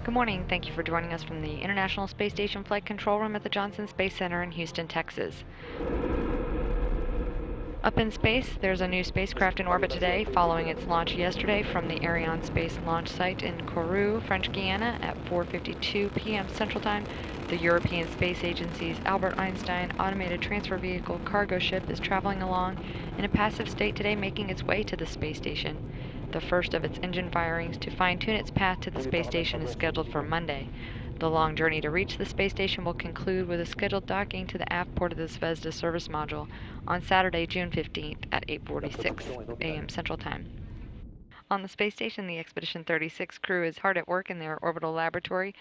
Good morning. Thank you for joining us from the International Space Station Flight Control Room at the Johnson Space Center in Houston, Texas. Up in space, there's a new spacecraft in orbit today following its launch yesterday from the Ariane Space Launch Site in Kourou, French Guiana at 4:52 p.m. Central Time. The European Space Agency's Albert Einstein Automated Transfer Vehicle cargo ship is traveling along in a passive state today, making its way to the space station. The first of its engine firings to fine-tune its path to the space station is scheduled for Monday. The long journey to reach the space station will conclude with a scheduled docking to the aft port of the Zvezda service module on Saturday, June 15th at 8:46 a.m. Central Time. On the space station, the Expedition 36 crew is hard at work in their orbital laboratory.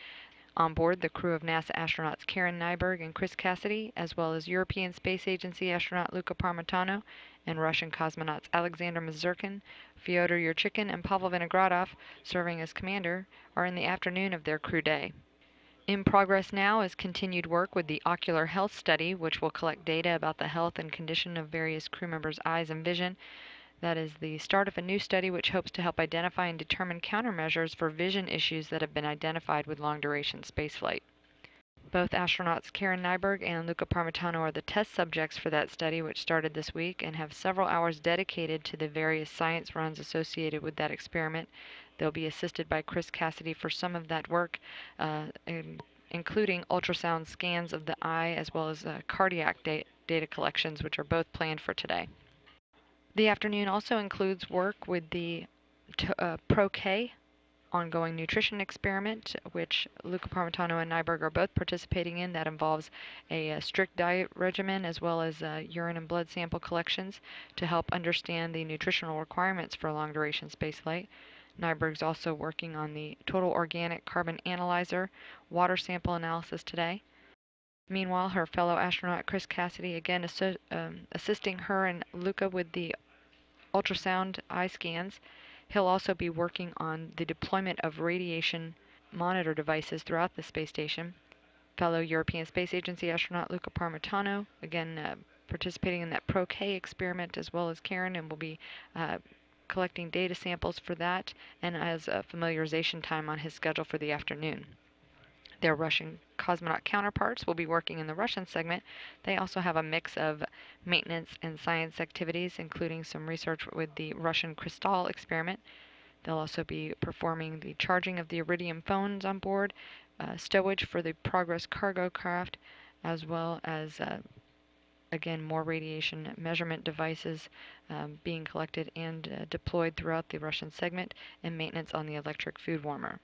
On board, the crew of NASA astronauts Karen Nyberg and Chris Cassidy, as well as European Space Agency astronaut Luca Parmitano and Russian cosmonauts Alexander Mazurkin, Fyodor Yurchikhin, and Pavel Vinogradov, serving as commander, are in the afternoon of their crew day. In progress now is continued work with the ocular health study, which will collect data about the health and condition of various crew members' eyes and vision. That is the start of a new study which hopes to help identify and determine countermeasures for vision issues that have been identified with long-duration spaceflight. Both astronauts Karen Nyberg and Luca Parmitano are the test subjects for that study, which started this week, and have several hours dedicated to the various science runs associated with that experiment. They'll be assisted by Chris Cassidy for some of that work, including ultrasound scans of the eye as well as cardiac data collections, which are both planned for today. The afternoon also includes work with the Pro-K ongoing nutrition experiment, which Luca Parmitano and Nyberg are both participating in. That involves a strict diet regimen as well as urine and blood sample collections to help understand the nutritional requirements for long-duration spaceflight. Nyberg's also working on the total organic carbon analyzer water sample analysis today. Meanwhile, her fellow astronaut Chris Cassidy again assisting her and Luca with the ultrasound eye scans. He'll also be working on the deployment of radiation monitor devices throughout the space station. Fellow European Space Agency astronaut Luca Parmitano, again participating in that Pro-K experiment, as well as Karen, and will be collecting data samples for that, and has a familiarization time on his schedule for the afternoon. Their Russian cosmonaut counterparts will be working in the Russian segment. They also have a mix of maintenance and science activities, including some research with the Russian Kristall experiment. They'll also be performing the charging of the Iridium phones on board, stowage for the Progress cargo craft, as well as again, more radiation measurement devices being collected and deployed throughout the Russian segment, and maintenance on the electric food warmer.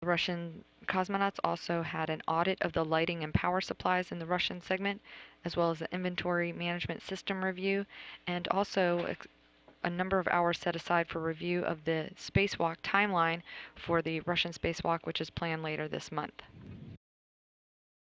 The Russian cosmonauts also had an audit of the lighting and power supplies in the Russian segment, as well as an inventory management system review, and also a number of hours set aside for review of the spacewalk timeline for the Russian spacewalk, which is planned later this month.